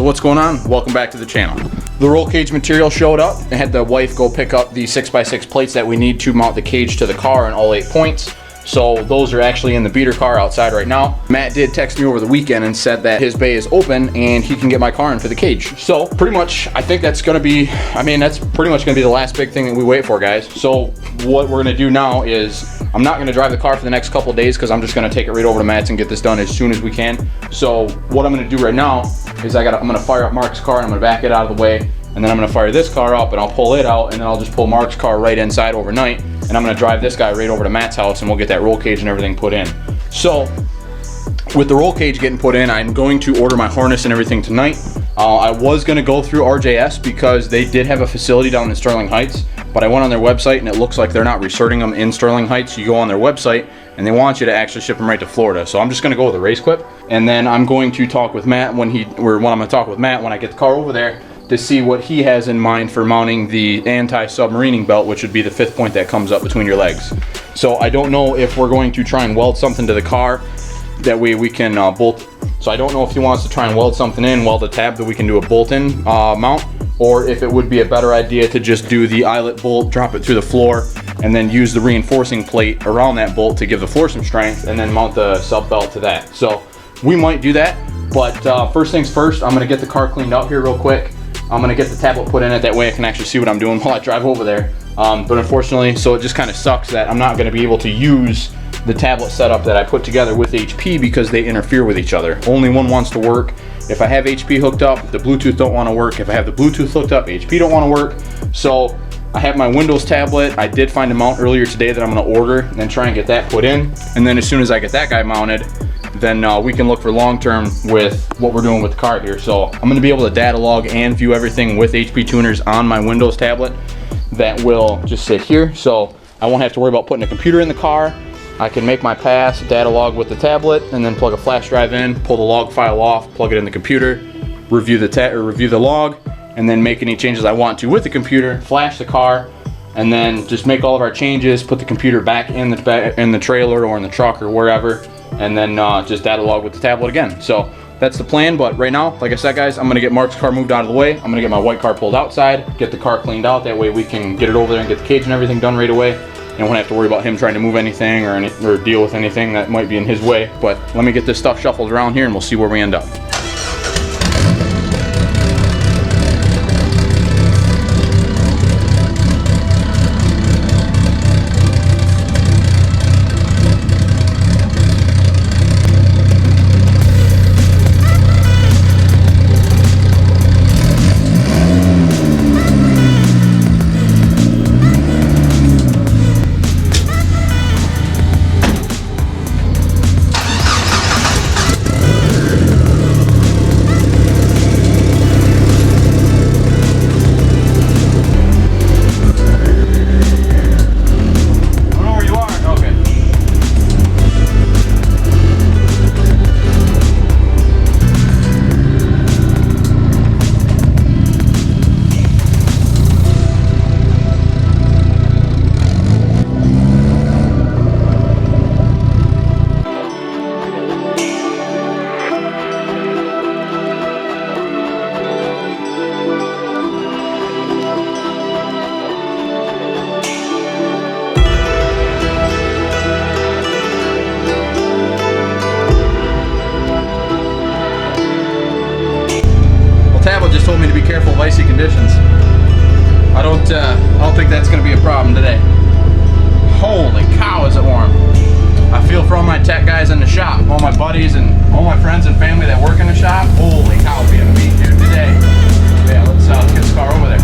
so what's going on? Welcome back to the channel. The roll cage material showed up. I had the wife go pick up the 6x6 plates that we need to mount the cage to the car in all 8 points. So those are actually in the beater car outside right now. Matt did text me over the weekend and said that his bay is open and he can get my car in for the cage. So pretty much, I think that's gonna be, that's pretty much gonna be the last big thing that we wait for, guys. So what we're gonna do now is, I'm not gonna drive the car for the next couple of days because I'm just gonna take it right over to Matt's and get this done as soon as we can. So what I'm gonna do right now is I'm gonna fire up Mark's car and I'm gonna back it out of the way. And then I'm gonna fire this car up and I'll pull it out, and then I'll just pull Mark's car right inside overnight. And I'm gonna drive this guy right over to Matt's house and we'll get that roll cage and everything put in. So with the roll cage getting put in, I'm going to order my harness and everything tonight. I was gonna go through RJS because they did have a facility down in Sterling Heights, but I went on their website and it looks like they're not resorting them in Sterling Heights. You go on their website and they want you to actually ship them right to Florida. So I'm just gonna go with a race clip, and then I'm going to talk with Matt when I'm gonna talk with Matt when I get the car over there, to see what he has in mind for mounting the anti-submarining belt, which would be the 5th point that comes up between your legs. So I don't know if we're going to try and weld something to the car, that way we can bolt. So I don't know if he wants to try and weld something in, weld a tab that we can do a bolt-in mount, or if it would be a better idea to just do the eyelet bolt, drop it through the floor, and then use the reinforcing plate around that bolt to give the floor some strength, and then mount the sub belt to that. So we might do that, but first things first, I'm gonna get the car cleaned up here real quick. I'm gonna get the tablet put in it, that way I can actually see what I'm doing while I drive over there. But unfortunately, so it just kind of sucks that I'm not gonna be able to use the tablet setup that I put together with HP because they interfere with each other. Only one wants to work. If I have HP hooked up, the Bluetooth don't wanna work. If I have the Bluetooth hooked up, HP don't wanna work. So I have my Windows tablet. I did find a mount earlier today that I'm gonna order and try and get that put in. And then as soon as I get that guy mounted, then we can look for long-term with what we're doing with the car here. So I'm gonna be able to data log and view everything with HP tuners on my Windows tablet that will just sit here. So I won't have to worry about putting a computer in the car. I can make my pass, data log with the tablet, and then plug a flash drive in, pull the log file off, plug it in the computer, review the log, and then make any changes I want to with the computer, flash the car, and then just make all of our changes, put the computer back in the trailer or in the truck or wherever, and then just data log with the tablet again. So that's the plan. But right now, like I said, guys, I'm gonna get Mark's car moved out of the way. I'm gonna get my white car pulled outside, get the car cleaned out, that way we can get it over there and get the cage and everything done right away, and won't have to worry about him trying to move anything or deal with anything that might be in his way. But let me get this stuff shuffled around here and we'll see where we end up. Just told me to be careful of icy conditions. I don't think that's gonna be a problem today. Holy cow, is it warm. I feel for all my tech guys in the shop, all my buddies and all my friends and family that work in the shop. Holy cow, being meat, dude, today. Yeah, let's get this car over there.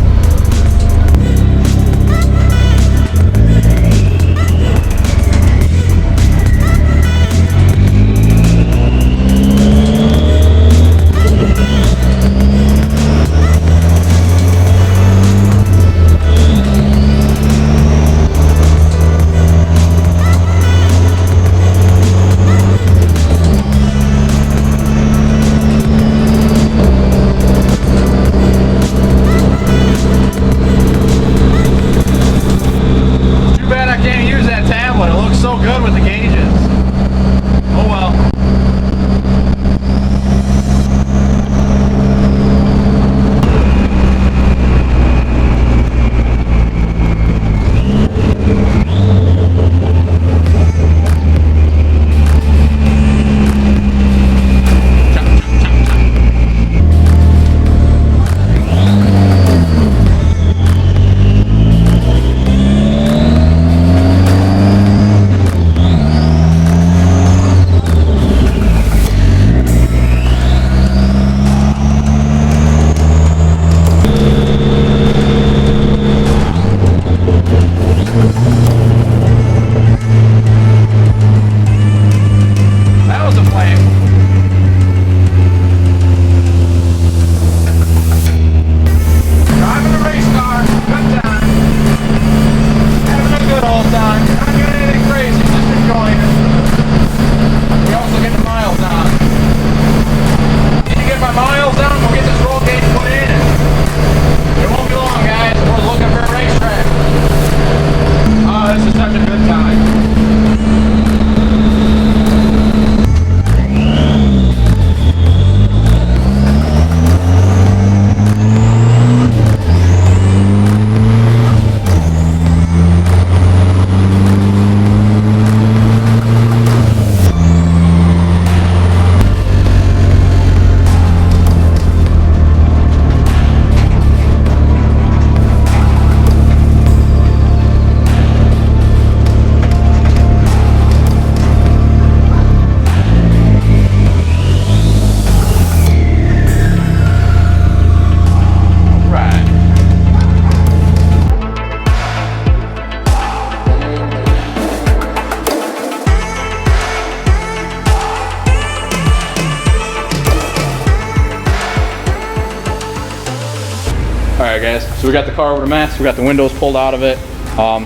guys, so we got the car over to Matt's, we got the windows pulled out of it.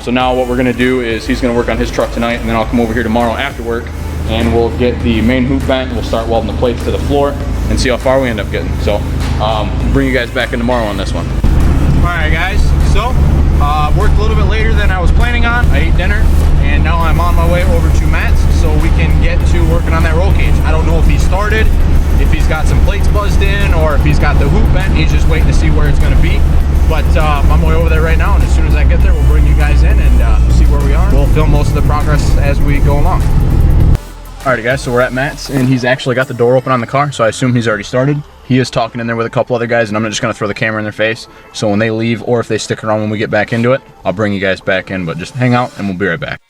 So now what we're gonna do is he's gonna work on his truck tonight, and then I'll come over here tomorrow after work, and we'll get the main hoop bent, and we'll start welding the plates to the floor and see how far we end up getting. So bring you guys back in tomorrow on this one. All right guys, so worked a little bit later than I was planning on. I ate dinner, and now I'm on my way over to Matt's so we can get to working on that roll cage. I don't know if he started, if he's got some plates buzzed in, or if he's got the hoop bent. He's just waiting to see where it's gonna be. But I'm on my way over there right now, and as soon as I get there, we'll bring you guys in and see where we are. We'll film most of the progress as we go along. Alrighty guys, so we're at Matt's, and he's actually got the door open on the car, so I assume he's already started. He is talking in there with a couple other guys, and I'm just gonna throw the camera in their face. So when they leave, or if they stick around when we get back into it, I'll bring you guys back in, but just hang out and we'll be right back.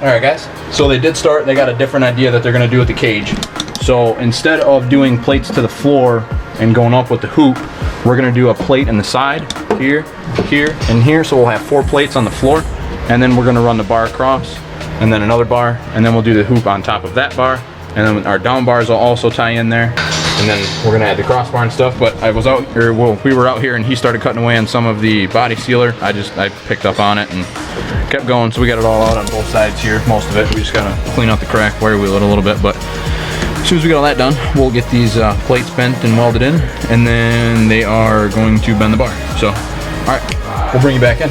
Alright guys, so they did start. They got a different idea that they're going to do with the cage. So instead of doing plates to the floor and going up with the hoop, we're going to do a plate in the side, here, here, and here. So we'll have 4 plates on the floor, and then we're going to run the bar across, and then another bar, and then we'll do the hoop on top of that bar, and then our down bars will also tie in there, and then we're going to add the crossbar and stuff. But I was out here, well, we were out here, and he started cutting away on some of the body sealer. I picked up on it and kept going, so we got it all out on both sides here, most of it. We just gotta clean out the crack, wire wheel it a little bit, but as soon as we get all that done, we'll get these plates bent and welded in, and then they are going to bend the bar. So, all right, we'll bring you back in.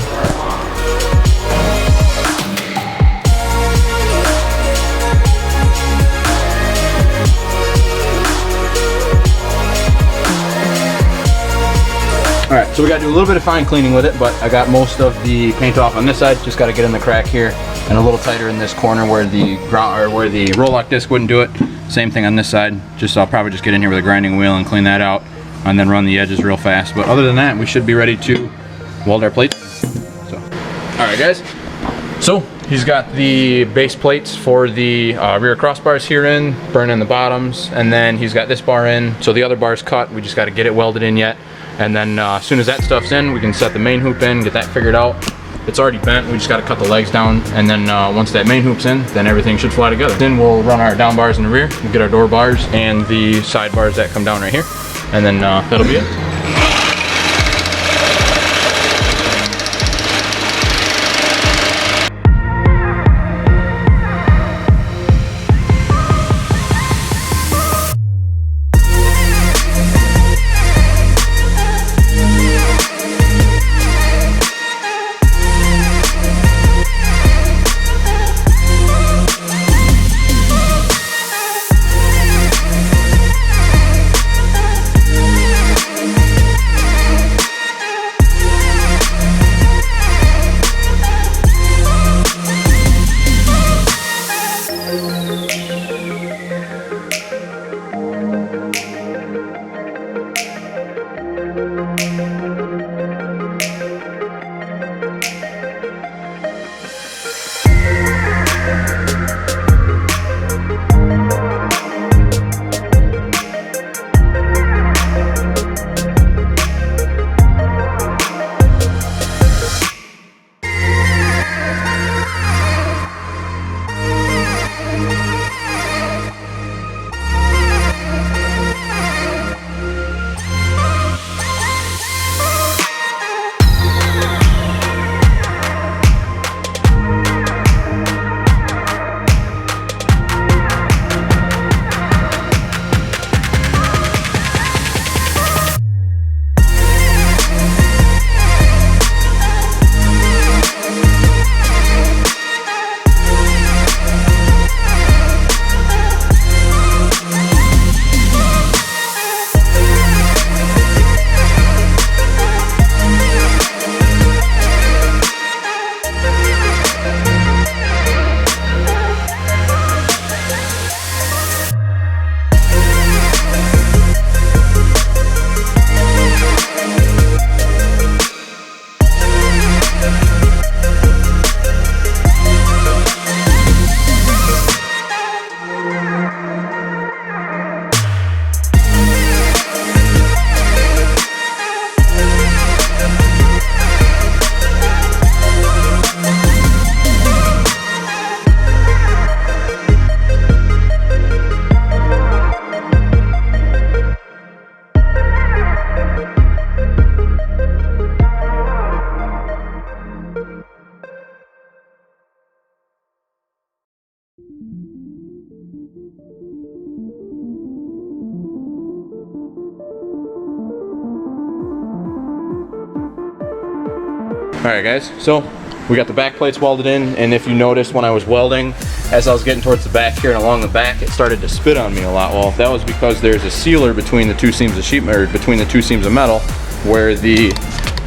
Alright, so we gotta do a little bit of fine cleaning with it, but I got most of the paint off on this side. Just gotta get in the crack here and a little tighter in this corner where the roll-lock disc wouldn't do it. Same thing on this side. I'll probably just get in here with a grinding wheel and clean that out, and then run the edges real fast. But other than that, we should be ready to weld our plates. So, alright guys. So he's got the base plates for the rear crossbars here in, burning the bottoms, and then he's got this bar in. So the other bar's cut. We just gotta get it welded in yet. And then as soon as that stuff's in, we can set the main hoop in, get that figured out. It's already bent, we just gotta cut the legs down, and then once that main hoop's in, then everything should fly together. Then we'll run our down bars in the rear, we'll get our door bars and the side bars that come down right here, and then that'll be it. Alright guys, so we got the back plates welded in, and if you noticed when I was welding, as I was getting towards the back here and along the back, it started to spit on me a lot. Well, that was because there's a sealer between the two seams of sheet, or between the two seams of metal, where the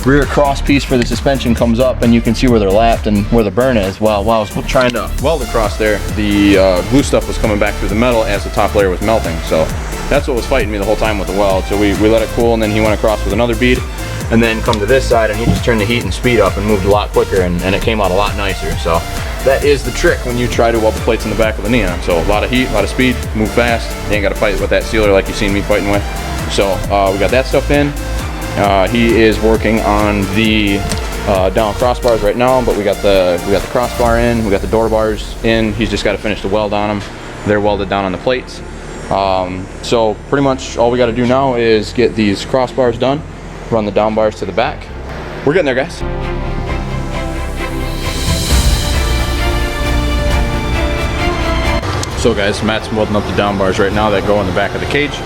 rear cross piece for the suspension comes up, and you can see where they're lapped and where the burn is. Well, while I was trying to weld across there, the glue stuff was coming back through the metal as the top layer was melting. So that's what was fighting me the whole time with the weld. So we let it cool, and then he went across with another bead, and then come to this side, and he just turned the heat and speed up and moved a lot quicker, and it came out a lot nicer. So that is the trick when you try to weld the plates in the back of the Neon. So a lot of heat, a lot of speed, move fast. You ain't got to fight with that sealer like you seen me fighting with. So we got that stuff in. He is working on the down crossbars right now, but we got the crossbar in, we got the door bars in. He's just got to finish the weld on them. They're welded down on the plates. So pretty much all we got to do now is get these crossbars done, run the down bars to the back. We're getting there, guys. So guys, Matt's welding up the down bars right now that go in the back of the cage.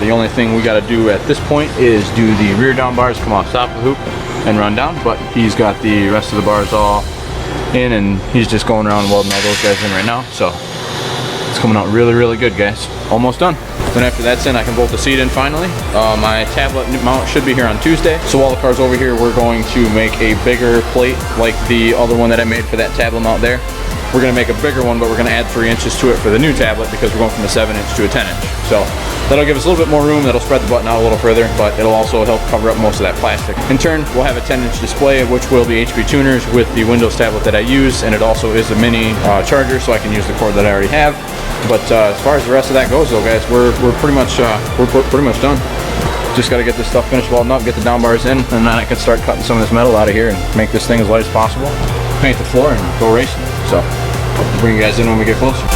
The only thing we got to do at this point is do the rear down bars, come off top of the hoop and run down, but he's got the rest of the bars all in, and he's just going around welding all those guys in right now. So it's coming out really, really good, guys. Almost done. Then after that's in, I can bolt the seat in finally. My tablet mount should be here on Tuesday. So while the car's over here, we're going to make a bigger plate like the other one that I made for that tablet mount there. We're going to make a bigger one, but we're going to add 3 inches to it for the new tablet because we're going from a 7-inch to a 10-inch. So that'll give us a little bit more room. That'll spread the button out a little further, but it'll also help cover up most of that plastic. In turn, we'll have a 10-inch display, which will be HP tuners with the Windows tablet that I use, and it also is a mini charger, so I can use the cord that I already have. But as far as the rest of that goes, though, guys, we're pretty much done. Just got to get this stuff finished welding up, get the down bars in, and then I can start cutting some of this metal out of here and make this thing as light as possible. Paint the floor and go racing. So I'll bring you guys in when we get closer.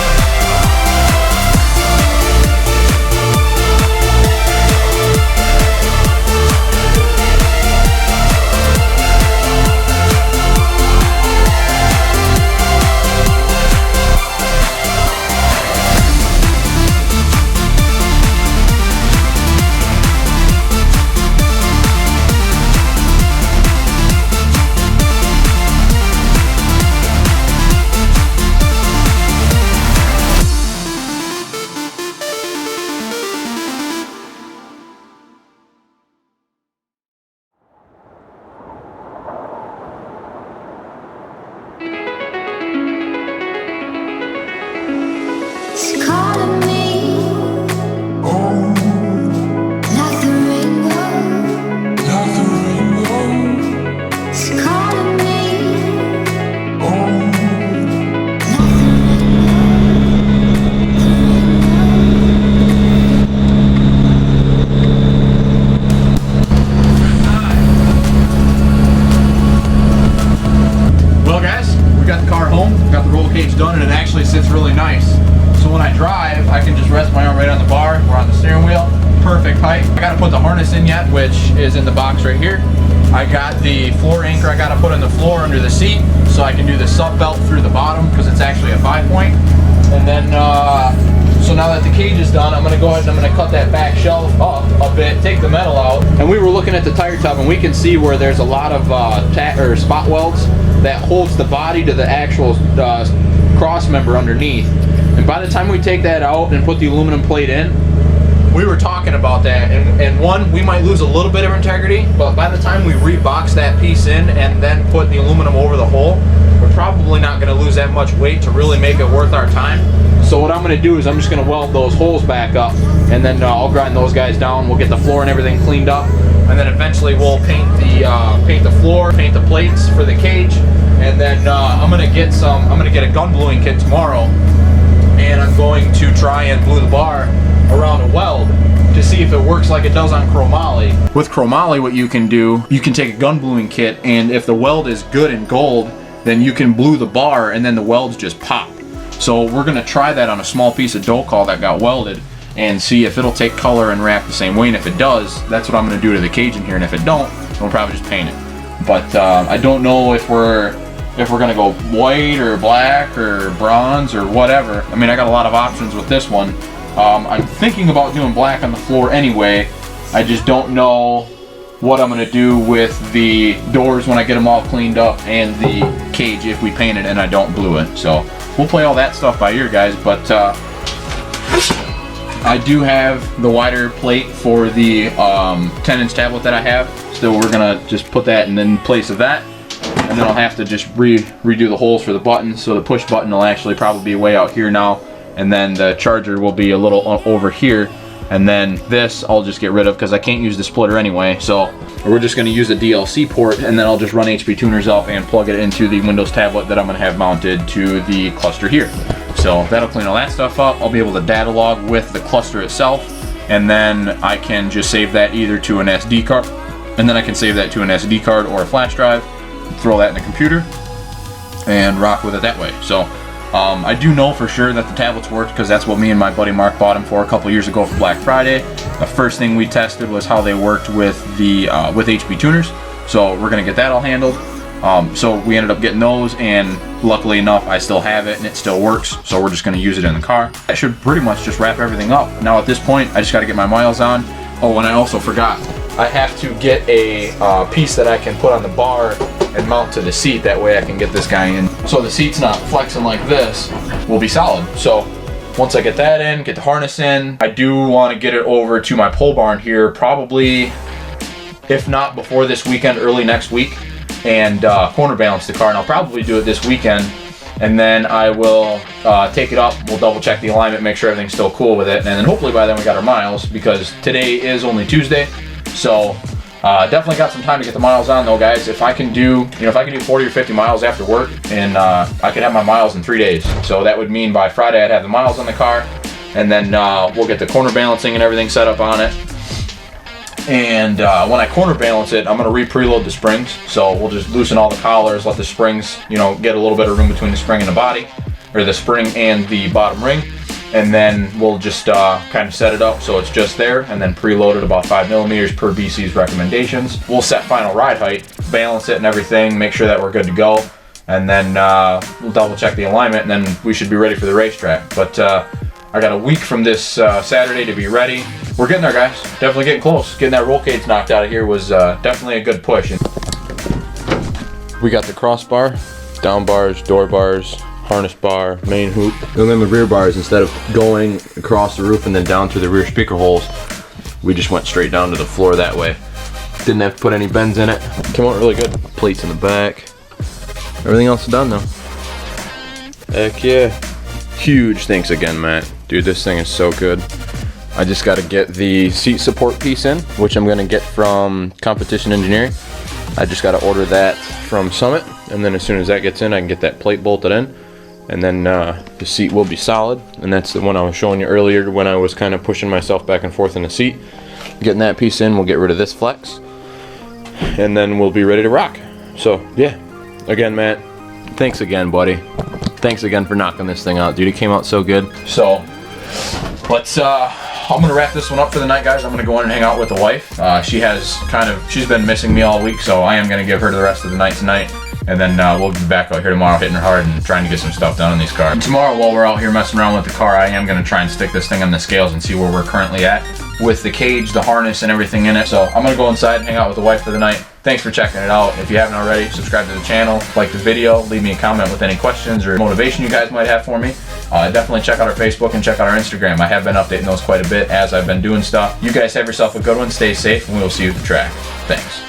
Done, and it actually sits really nice. So when I drive, I can just rest my arm right on the bar. We're on the steering wheel. Perfect height. I got to put the harness in yet, which is in the box right here. I got the floor anchor I got to put in the floor under the seat so I can do the sub belt through the bottom because it's actually a 5-point. And then, so now that the cage is done, I'm going to go ahead and I'm going to cut that back shelf up a bit, take the metal out. And we were looking at the tire tub, and we can see where there's a lot of spot welds that holds the body to the actual cross member underneath. And by the time we take that out and put the aluminum plate in, we were talking about that, and one, we might lose a little bit of integrity, but by the time we rebox that piece in and then put the aluminum over the hole, we're probably not going to lose that much weight to really make it worth our time. So what I'm going to do is I'm just going to weld those holes back up, and then I'll grind those guys down. We'll get the floor and everything cleaned up, and then eventually we'll paint the floor, paint the plates for the cage, and then I'm going to get a gun bluing kit tomorrow, and I'm going to try and glue the bar around a weld to see if it works like it does on chromoly. With chromoly, what you can do, you can take a gun bluing kit, and if the weld is good in gold, then you can blue the bar and then the welds just pop. So we're going to try that on a small piece of dough call that got welded and see if it'll take color and react the same way, and if it does, that's what I'm going to do to the cage in here, and if it don't, then we'll probably just paint it. But I don't know if we're gonna go white or black or bronze or whatever. I mean, I got a lot of options with this one. I'm thinking about doing black on the floor anyway. I just don't know what I'm gonna do with the doors when I get them all cleaned up, and the cage if we paint it and I don't glue it. So we'll play all that stuff by ear, guys, but I do have the wider plate for the 10-inch tablet that I have. So we're gonna just put that in place of that, and then I'll have to just redo the holes for the buttons. So the push button will actually probably be way out here now, and then the charger will be a little over here, and then this I'll just get rid of because I can't use the splitter anyway. So we're just gonna use the DLC port, and then I'll just run HP tuners up and plug it into the Windows tablet that I'm gonna have mounted to the cluster here. So that'll clean all that stuff up. I'll be able to data log with the cluster itself, and then I can just save that either to an SD card, and then I can save that to an SD card or a flash drive, throw that in the computer, and rock with it that way. So I do know for sure that the tablets worked because that's what me and my buddy Mark bought them for a couple years ago for Black Friday. The first thing we tested was how they worked with the with HP tuners. So we're gonna get that all handled. So we ended up getting those, and luckily enough I still have it and it still works, so we're just going to use it in the car. That should pretty much just wrap everything up. Now at this point I just got to get my miles on. Oh, and I also forgot, I have to get a piece that I can put on the bar and mount to the seat, that way I can get this guy in so the seat's not flexing like this, will be solid. So once I get that in, get the harness in, I do want to get it over to my pole barn here, probably if not before this weekend, early next week, and corner balance the car. And I'll probably do it this weekend, and then I will take it up, we'll double check the alignment, make sure everything's still cool with it, and then hopefully by then we got our miles, because today is only Tuesday. So definitely got some time to get the miles on though, guys. If I can do, if I can do 40 or 50 miles after work, and I could have my miles in 3 days. So that would mean by Friday I'd have the miles on the car, and then we'll get the corner balancing and everything set up on it. And when I corner balance it, I'm gonna preload the springs. So we'll just loosen all the collars, let the springs, get a little bit of room between the spring and the body, or the spring and the bottom ring. And then we'll just kind of set it up so it's just there, and then preload it about 5 millimeters per BC's recommendations. We'll set final ride height, balance it and everything, make sure that we're good to go. And then we'll double check the alignment, and then we should be ready for the racetrack. But I got a week from this Saturday to be ready. We're getting there, guys. Definitely getting close. Getting that roll cage knocked out of here was definitely a good push. We got the crossbar, down bars, door bars, harness bar, main hoop, and then the rear bars. Instead of going across the roof and then down through the rear speaker holes, we just went straight down to the floor that way. Didn't have to put any bends in it. Came out really good. Plates in the back. Everything else is done though. Heck yeah. Huge thanks again, Matt. Dude, this thing is so good. I just got to get the seat support piece in, which I'm going to get from Competition Engineering. I just got to order that from Summit, and then as soon as that gets in, I can get that plate bolted in, and then the seat will be solid. And that's the one I was showing you earlier when I was kind of pushing myself back and forth in the seat. Getting that piece in, we'll get rid of this flex, and then we'll be ready to rock. So yeah, again, Matt, thanks again, buddy. Thanks again for knocking this thing out, dude. It came out so good. So let's I'm gonna wrap this one up for the night, guys. I'm gonna go in and hang out with the wife. She's been missing me all week, so I am gonna give her the rest of the night tonight, and then we'll be back out here tomorrow hitting her hard and trying to get some stuff done on these cars. And tomorrow, while we're out here messing around with the car, I am gonna try and stick this thing on the scales and see where we're currently at with the cage, the harness, and everything in it. So I'm gonna go inside and hang out with the wife for the night. Thanks for checking it out. If you haven't already, subscribe to the channel, like the video, leave me a comment with any questions or motivation you guys might have for me. Definitely check out our Facebook and check out our Instagram. I have been updating those quite a bit as I've been doing stuff. You guys have yourself a good one, stay safe, and we will see you at the track. Thanks.